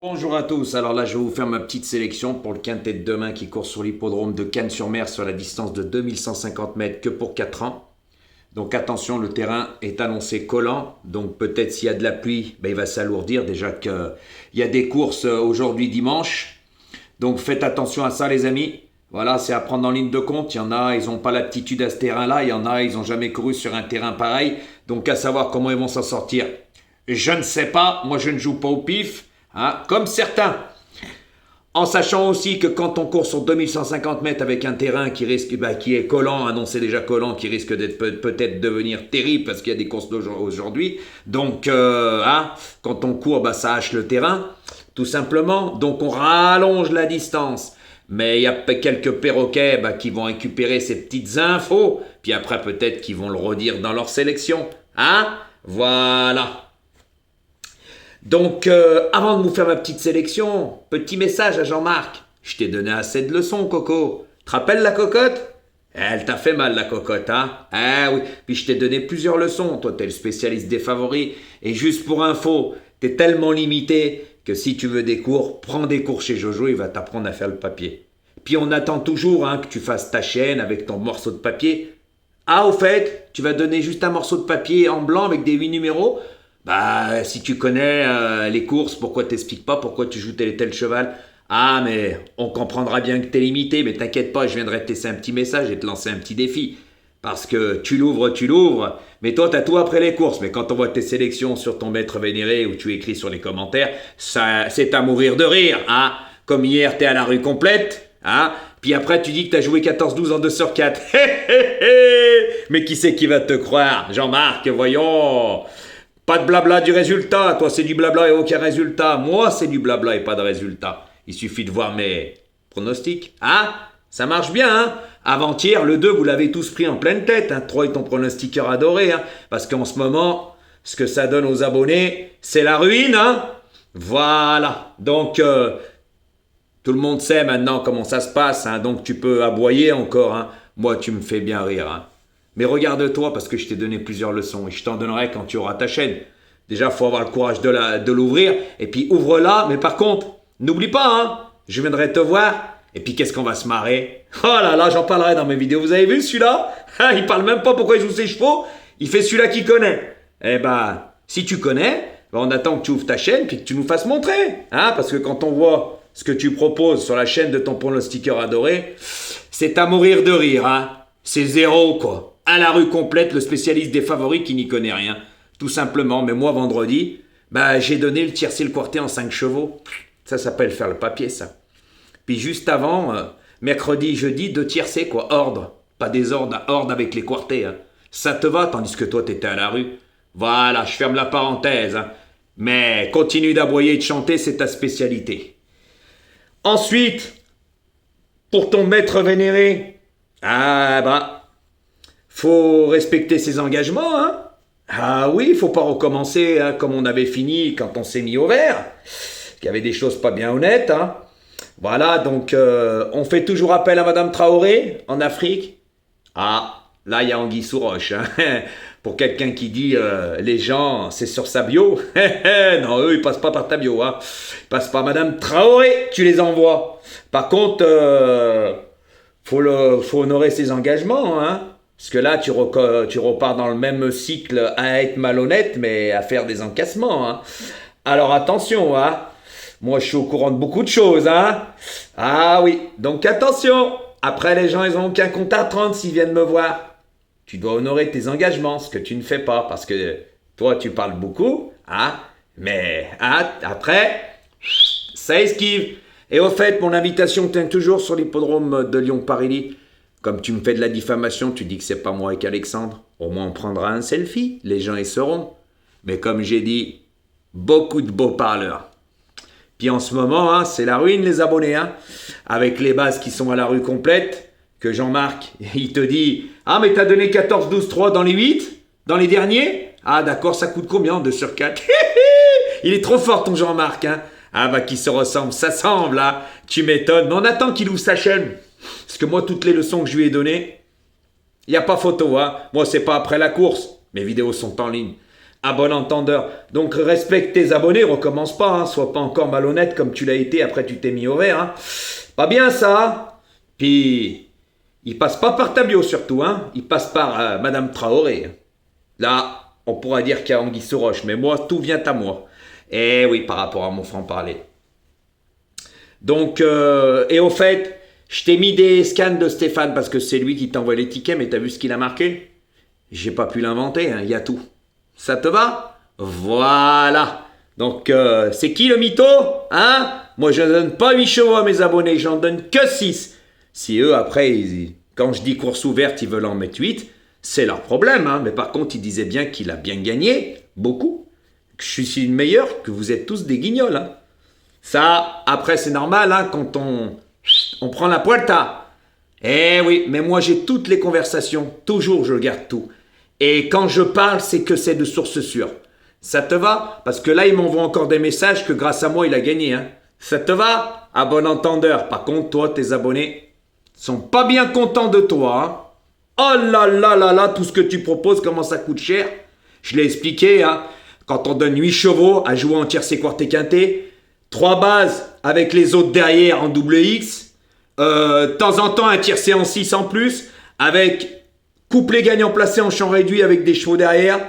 Bonjour à tous, alors là je vais vous faire ma petite sélection pour le quintet de demain qui court sur l'hippodrome de Cannes-sur-Mer sur la distance de 2150 mètres que pour 4 ans. Donc attention, le terrain est annoncé collant, donc peut-être s'il y a de la pluie, il va s'alourdir, déjà qu'il y a des courses aujourd'hui dimanche. Donc faites attention à ça les amis, voilà c'est à prendre en ligne de compte, il y en a, ils n'ont pas l'aptitude à ce terrain-là, il y en a, ils n'ont jamais couru sur un terrain pareil, donc à savoir comment ils vont s'en sortir. Je ne sais pas, moi je ne joue pas au pif. Comme certains, en sachant aussi que quand on court sur 2150 mètres avec un terrain qui risque, qui est collant, annoncé déjà collant, qui risque d'être peut-être devenir terrible parce qu'il y a des courses aujourd'hui. Donc, quand on court, ça hache le terrain, tout simplement. Donc, on rallonge la distance. Mais il y a quelques perroquets qui vont récupérer ces petites infos, puis après peut-être qu'ils vont le redire dans leur sélection. Voilà. Donc, avant de vous faire ma petite sélection, petit message à Jean-Marc. Je t'ai donné assez de leçons, Coco. Te rappelles la cocotte? Elle t'a fait mal, la cocotte, hein? Ah oui, puis je t'ai donné plusieurs leçons. Toi, t'es le spécialiste des favoris. Et juste pour info, t'es tellement limité que si tu veux des cours, prends des cours chez Jojo, il va t'apprendre à faire le papier. Puis on attend toujours que tu fasses ta chaîne avec ton morceau de papier. Au fait, tu vas donner juste un morceau de papier en blanc avec des 8 numéros. Si tu connais les courses, pourquoi t'expliques pas pourquoi tu joues tel et tel cheval? Mais on comprendra bien que t'es limité, mais t'inquiète pas, je viendrai te laisser un petit message et te lancer un petit défi. Parce que tu l'ouvres, mais toi t'as tout après les courses. Mais quand on voit tes sélections sur ton maître vénéré ou tu écris sur les commentaires, ça, c'est à mourir de rire, Comme hier, t'es à la rue complète, Puis après, tu dis que t'as joué 14-12 en 2 sur 4. Mais qui c'est qui va te croire? Jean-Marc, voyons. Pas de blabla du résultat. Toi, c'est du blabla et aucun résultat. Moi, c'est du blabla et pas de résultat. Il suffit de voir mes pronostics. Ça marche bien, Avant-hier, le 2, vous l'avez tous pris en pleine tête. 3 est ton pronostiqueur adoré. Parce qu'en ce moment, ce que ça donne aux abonnés, c'est la ruine. Voilà. Donc, tout le monde sait maintenant comment ça se passe. Donc, tu peux aboyer encore. Moi, tu me fais bien rire. Mais regarde-toi parce que je t'ai donné plusieurs leçons et je t'en donnerai quand tu auras ta chaîne. Déjà, il faut avoir le courage de l'ouvrir et puis ouvre-la. Mais par contre, n'oublie pas, je viendrai te voir et puis qu'est-ce qu'on va se marrer. Oh là là, j'en parlerai dans mes vidéos. Vous avez vu celui-là? Il parle même pas pourquoi il joue ses chevaux. Il fait celui-là qu'il connaît. Si tu connais, on attend que tu ouvres ta chaîne puis que tu nous fasses montrer. Parce que quand on voit ce que tu proposes sur la chaîne de ton pronostiqueur adoré, c'est à mourir de rire. C'est zéro, quoi. À la rue complète, le spécialiste des favoris qui n'y connaît rien. Tout simplement, mais moi, vendredi, j'ai donné le tiercé le quartet en 5 chevaux. Ça s'appelle faire le papier, ça. Puis juste avant, mercredi, jeudi, 2 tiercés, quoi. Ordre. Pas désordre, ordre avec les quartets. Ça te va, tandis que toi, t'étais à la rue. Voilà, je ferme la parenthèse. Mais continue d'aboyer et de chanter, c'est ta spécialité. Ensuite, pour ton maître vénéré, faut respecter ses engagements, oui, faut pas recommencer comme on avait fini quand on s'est mis au vert. Il y avait des choses pas bien honnêtes, Voilà, donc on fait toujours appel à Madame Traoré en Afrique. Là il y a anguille sous roche, Pour quelqu'un qui dit les gens, c'est sur sa bio. Non, eux, ils passent pas par ta bio, Ils passent par Madame Traoré, tu les envoies. Par contre, faut honorer ses engagements, Parce que là, tu repars dans le même cycle à être malhonnête, mais à faire des encassements, Alors attention, Moi, je suis au courant de beaucoup de choses, Oui, donc attention. Après, les gens, ils n'ont aucun compte à prendre s'ils viennent me voir. Tu dois honorer tes engagements, ce que tu ne fais pas, parce que toi, tu parles beaucoup, mais après, ça esquive. Et au fait, mon invitation tient toujours sur l'hippodrome de Lyon-Paris. Comme tu me fais de la diffamation, tu dis que c'est pas moi avec Alexandre. Au moins, on prendra un selfie, les gens y seront. Mais comme j'ai dit, beaucoup de beaux parleurs. Puis en ce moment, c'est la ruine, les abonnés, Avec les bases qui sont à la rue complète, que Jean-Marc, il te dit « mais t'as donné 14, 12, 3 dans les 8? Dans les derniers? D'accord, ça coûte combien, 2 sur 4 ?» Il est trop fort, ton Jean-Marc, qui se ressemble, ça semble, Tu m'étonnes, mais on attend qu'il ouvre sa chaîne. Parce que moi, toutes les leçons que je lui ai données, il n'y a pas photo, Moi, c'est pas après la course. Mes vidéos sont en ligne. À bon entendeur. Donc respecte tes abonnés, recommence pas, hein. Sois pas encore malhonnête comme tu l'as été, après tu t'es mis au vert. Hein. Pas bien ça. Puis, il passe pas par ta bio surtout, hein. Il passe par Madame Traoré. Là, on pourra dire qu'il y a Anguille sous roche, mais moi, tout vient à moi. Eh oui, par rapport à mon franc-parler. Donc, et au fait, je t'ai mis des scans de Stéphane parce que c'est lui qui t'envoie les tickets, mais t'as vu ce qu'il a marqué? J'ai pas pu l'inventer, hein, il y a tout. Ça te va? Voilà. Donc, c'est qui le mytho? Hein? Moi, je ne donne pas 8 chevaux à mes abonnés, j'en donne que 6. Si eux, après, quand je dis course ouverte, ils veulent en mettre 8, c'est leur problème. Hein. Mais par contre, ils disaient bien qu'il a bien gagné, beaucoup. Que je suis le meilleur, que vous êtes tous des guignols. Hein. Ça, après, c'est normal, hein, quand on prend la poilta. Eh oui, mais moi, j'ai toutes les conversations. Toujours, je garde tout. Et quand je parle, c'est que c'est de source sûre. Ça te va? Parce que là, il m'envoie encore des messages que grâce à moi, il a gagné. Hein. Ça te va? À bon entendeur. Par contre, toi, tes abonnés sont pas bien contents de toi. Hein. Oh là là là là, tout ce que tu proposes, comment ça coûte cher? Je l'ai expliqué, hein. Quand on donne 8 chevaux à jouer en tiercé, quart et quinté, 3 bases avec les autres derrière en double X, de temps en temps un tiercé en 6 en plus, avec couplet gagnant placé en champ réduit avec des chevaux derrière,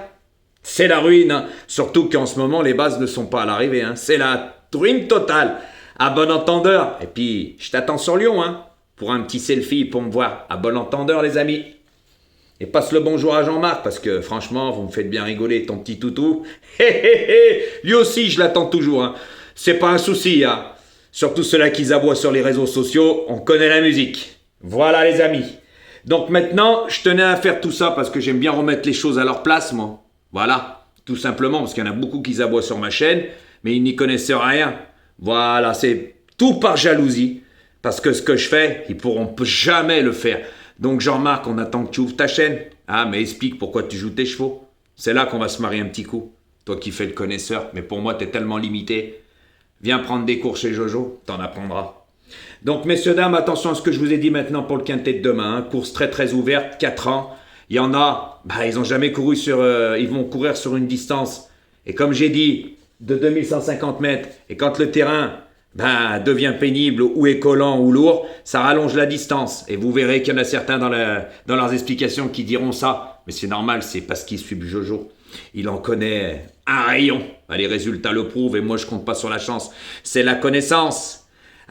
c'est la ruine. Hein. Surtout qu'en ce moment, les bases ne sont pas à l'arrivée. Hein. C'est la ruine totale. À bon entendeur. Et puis, je t'attends sur Lyon, hein, pour un petit selfie pour me voir. À bon entendeur, les amis. Et passe le bonjour à Jean-Marc, parce que franchement, vous me faites bien rigoler, ton petit toutou. Lui aussi, je l'attends toujours. Hein. C'est pas un souci. Hein. Surtout ceux-là qui aboient sur les réseaux sociaux, on connaît la musique. Voilà, les amis. Donc maintenant, je tenais à faire tout ça parce que j'aime bien remettre les choses à leur place, moi. Voilà, tout simplement, parce qu'il y en a beaucoup qui aboient sur ma chaîne, mais ils n'y connaissent rien. Voilà, c'est tout par jalousie. Parce que ce que je fais, ils pourront jamais le faire. Donc Jean-Marc, on attend que tu ouvres ta chaîne. Ah, mais explique pourquoi tu joues tes chevaux. C'est là qu'on va se marier un petit coup. Toi qui fais le connaisseur, mais pour moi, t'es tellement limité. Viens prendre des cours chez Jojo, t'en apprendras. Donc, messieurs, dames, attention à ce que je vous ai dit maintenant pour le quintet de demain. Hein. Course très, très ouverte, 4 ans. Il y en a, ils n'ont jamais couru sur... ils vont courir sur une distance. Et comme j'ai dit, de 2150 mètres. Et quand le terrain devient pénible ou est collant ou lourd, ça rallonge la distance. Et vous verrez qu'il y en a certains dans leurs explications qui diront ça. Mais c'est normal, c'est parce qu'ils suivent Jojo. Il en connaît un rayon. Les résultats le prouvent et moi, je compte pas sur la chance. C'est la connaissance.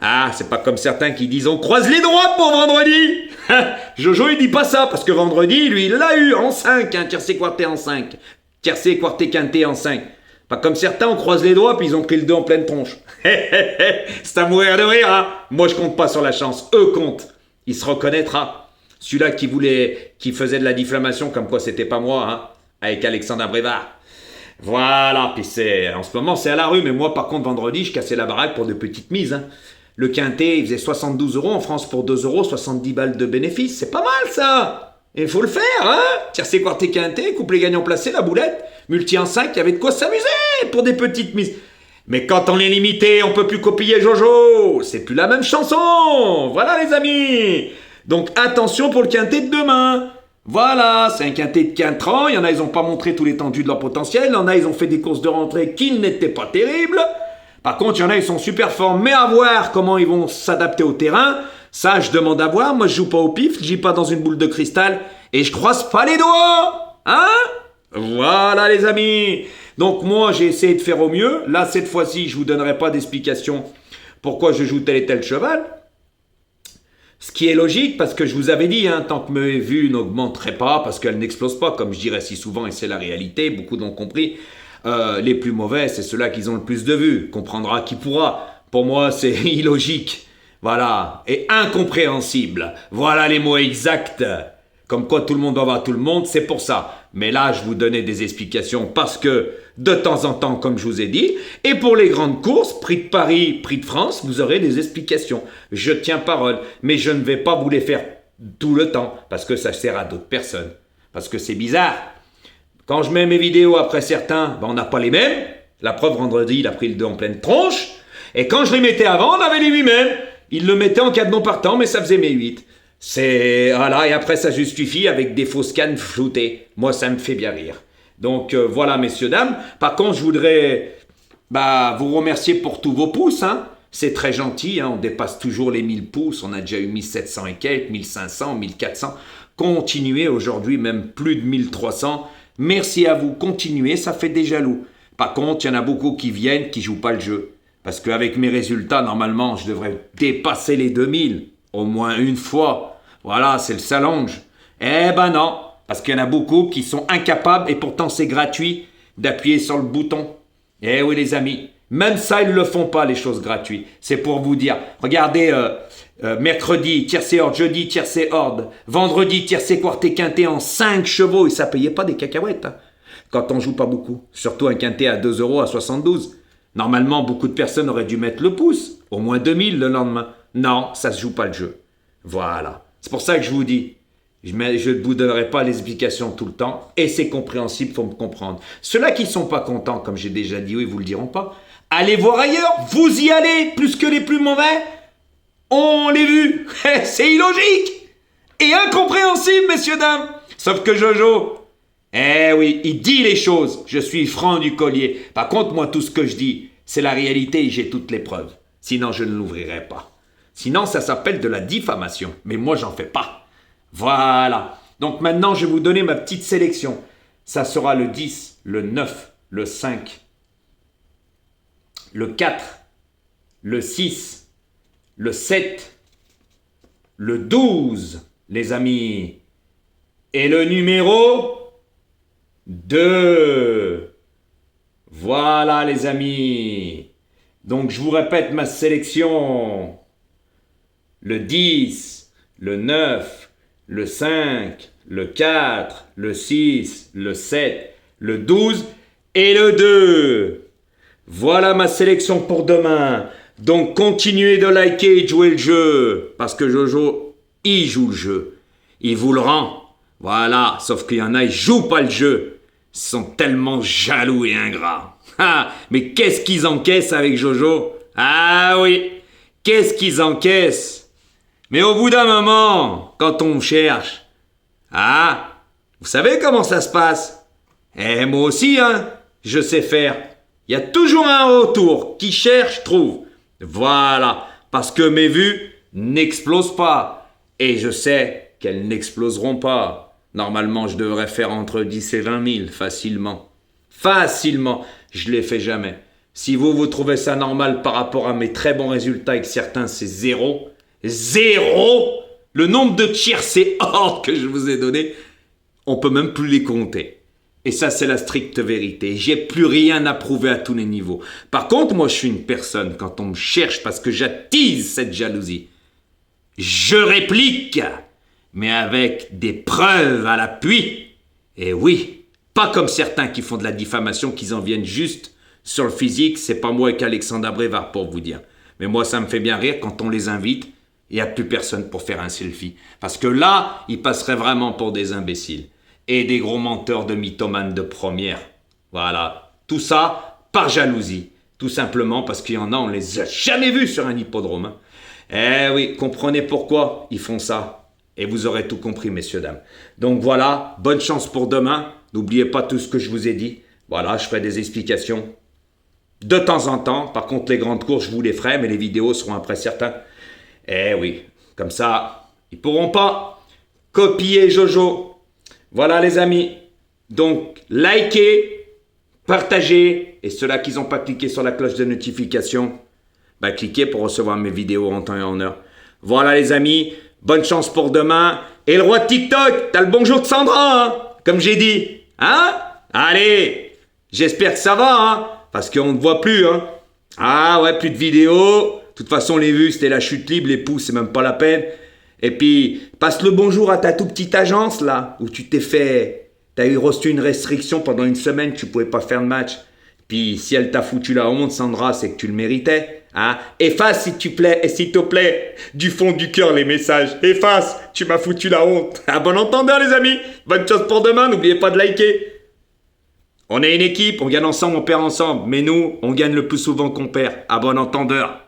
Ah, c'est pas comme certains qui disent on croise les doigts pour vendredi. Jojo, il dit pas ça, parce que vendredi, lui, il l'a eu en 5, hein, tiercé quarté en 5. Tiercé quarté quinté en 5. Pas comme certains, on croise les doigts, puis ils ont pris le 2 en pleine tronche. C'est à mourir de rire, hein. Moi, je compte pas sur la chance. Eux comptent. Il se reconnaîtra. Celui-là qui faisait de la diffamation, comme quoi c'était pas moi, hein, avec Alexandre Brévard. Voilà, puis en ce moment, c'est à la rue, mais moi, par contre, vendredi, je cassais la baraque pour de petites mises, hein. Le quintet, il faisait 72 € en France pour 2 €, 70 balles de bénéfice. C'est pas mal, ça. Il faut le faire, hein. Tiercé, quarté, quintet, couplet gagnant placé, la boulette, multi en 5, il y avait de quoi s'amuser pour des petites mises. Mais quand on est limité, on peut plus copier Jojo. C'est plus la même chanson. Voilà, les amis. Donc, attention pour le quintet de demain. Voilà, c'est un quintet de 4 ans. Il y en a, ils n'ont pas montré tout l'étendue de leur potentiel. Il y en a, ils ont fait des courses de rentrée qui n'étaient pas terribles. Par contre, il y en a, ils sont super forts, mais à voir comment ils vont s'adapter au terrain. Ça, je demande à voir. Moi, je joue pas au pif, je joue pas dans une boule de cristal et je croise pas les doigts. Hein? Voilà, les amis. Donc, moi, j'ai essayé de faire au mieux. Là, cette fois-ci, je vous donnerai pas d'explication pourquoi je joue tel et tel cheval. Ce qui est logique, parce que je vous avais dit, hein, tant que mes vues n'augmenteraient pas, parce qu'elles n'explosent pas, comme je dirais si souvent, et c'est la réalité, beaucoup l'ont compris. Les plus mauvais, c'est ceux-là qui ont le plus de vues. Comprendra qui pourra. Pour moi, c'est illogique. Voilà. Et incompréhensible. Voilà les mots exacts. Comme quoi tout le monde va voir tout le monde, c'est pour ça. Mais là, je vous donnais des explications parce que, de temps en temps, comme je vous ai dit, et pour les grandes courses, prix de Paris, prix de France, vous aurez des explications. Je tiens parole. Mais je ne vais pas vous les faire tout le temps parce que ça sert à d'autres personnes. Parce que c'est bizarre. Quand je mets mes vidéos après certains, on n'a pas les mêmes. La preuve, vendredi, il a pris le 2 en pleine tronche. Et quand je les mettais avant, on avait les 8 mêmes. Il le mettait en cas de non partant, mais ça faisait mes 8. Voilà, et après ça justifie avec des fausses cannes floutées. Moi, ça me fait bien rire. Donc voilà, messieurs, dames. Par contre, je voudrais vous remercier pour tous vos pouces. Hein. C'est très gentil, hein. On dépasse toujours les 1000 pouces. On a déjà eu 1700 et quelques, 1500, 1400. Continuez aujourd'hui, même plus de 1300. Merci à vous, continuez, ça fait des jaloux. Par contre, il y en a beaucoup qui viennent, qui ne jouent pas le jeu. Parce qu'avec mes résultats, normalement, je devrais dépasser les 2000. Au moins une fois. Voilà, c'est le challenge. Eh ben non, parce qu'il y en a beaucoup qui sont incapables, et pourtant c'est gratuit, d'appuyer sur le bouton. Eh oui les amis, même ça ils ne le font pas les choses gratuites. C'est pour vous dire, regardez, mercredi, tiercé horde, jeudi, tiercé horde, vendredi, tiercé quarté quinté en 5 chevaux, et ça payait pas des cacahuètes. Hein, quand on joue pas beaucoup, surtout un quinté à 2 € à 72. Normalement, beaucoup de personnes auraient dû mettre le pouce, au moins 2000 le lendemain. Non, ça se joue pas le jeu. Voilà, c'est pour ça que je vous dis, je ne vous donnerai pas les explications tout le temps, et c'est compréhensible, il faut me comprendre. Ceux-là qui ne sont pas contents, comme j'ai déjà dit, oui, vous ne le diront pas, allez voir ailleurs, vous y allez, plus que les plus mauvais, on les vu, c'est illogique et incompréhensible, messieurs, dames. Sauf que Jojo, eh oui, il dit les choses, je suis franc du collier. Par contre, moi, tout ce que je dis, c'est la réalité et j'ai toutes les preuves. Sinon, je ne l'ouvrirai pas. Sinon, ça s'appelle de la diffamation, mais moi, j'en fais pas. Voilà. Donc maintenant, je vais vous donner ma petite sélection. Ça sera le 10, le 9, le 5, le 4, le 6, le 7, le 12, les amis. Et le numéro 2. Voilà, les amis. Donc, je vous répète ma sélection. Le 10, le 9, le 5, le 4, le 6, le 7, le 12 et le 2. Voilà ma sélection pour demain. Donc continuez de liker et de jouer le jeu. Parce que Jojo, il joue le jeu. Il vous le rend. Voilà, sauf qu'il y en a, ils jouent pas le jeu. Ils sont tellement jaloux et ingrats. Ah, mais qu'est-ce qu'ils encaissent avec Jojo? Ah oui, qu'est-ce qu'ils encaissent? Mais au bout d'un moment, quand on me cherche, vous savez comment ça se passe? Eh, moi aussi, hein, je sais faire. Il y a toujours un retour. Qui cherche, trouve. Voilà, parce que mes vues n'explosent pas. Et je sais qu'elles n'exploseront pas. Normalement, je devrais faire entre 10 et 20 000, facilement. Facilement, je ne les fais jamais. Si vous trouvez ça normal par rapport à mes très bons résultats et que certains, c'est 0, 0, le nombre de tiercé horde que je vous ai donné, on peut même plus les compter. Et ça, c'est la stricte vérité. J'ai plus rien à prouver à tous les niveaux. Par contre, moi, je suis une personne, quand on me cherche parce que j'attise cette jalousie, je réplique, mais avec des preuves à l'appui. Et oui, pas comme certains qui font de la diffamation, qui en viennent juste sur le physique. C'est pas moi qu'Alexandre Brévard pour vous dire. Mais moi, ça me fait bien rire quand on les invite, il n'y a plus personne pour faire un selfie. Parce que là, ils passeraient vraiment pour des imbéciles. Et des gros menteurs de mythomanes de première. Voilà. Tout ça par jalousie. Tout simplement parce qu'il y en a, on ne les a jamais vus sur un hippodrome. Hein. Eh oui, comprenez pourquoi ils font ça. Et vous aurez tout compris, messieurs, dames. Donc voilà, bonne chance pour demain. N'oubliez pas tout ce que je vous ai dit. Voilà, je ferai des explications de temps en temps. Par contre, les grandes courses, je vous les ferai, mais les vidéos seront après certains. Eh oui, comme ça, ils ne pourront pas copier Jojo. Voilà les amis, donc likez, partagez, et ceux-là qui n'ont pas cliqué sur la cloche de notification, cliquez pour recevoir mes vidéos en temps et en heure. Voilà les amis, bonne chance pour demain, et le roi de TikTok, t'as le bonjour de Sandra, hein, comme j'ai dit, hein? Allez, j'espère que ça va, hein, parce qu'on ne voit plus, hein. Ah ouais, plus de vidéos, de toute façon les vues c'était la chute libre, les pouces c'est même pas la peine. Et puis, passe le bonjour à ta toute petite agence, là, où tu t'es fait... T'as eu reçu une restriction pendant une semaine, tu pouvais pas faire de match. Puis, si elle t'a foutu la honte, Sandra, c'est que tu le méritais. Hein? Efface, s'il te plaît, du fond du cœur, les messages. Efface, tu m'as foutu la honte. À bon entendeur, les amis. Bonne chance pour demain, n'oubliez pas de liker. On est une équipe, on gagne ensemble, on perd ensemble. Mais nous, on gagne le plus souvent qu'on perd. À bon entendeur.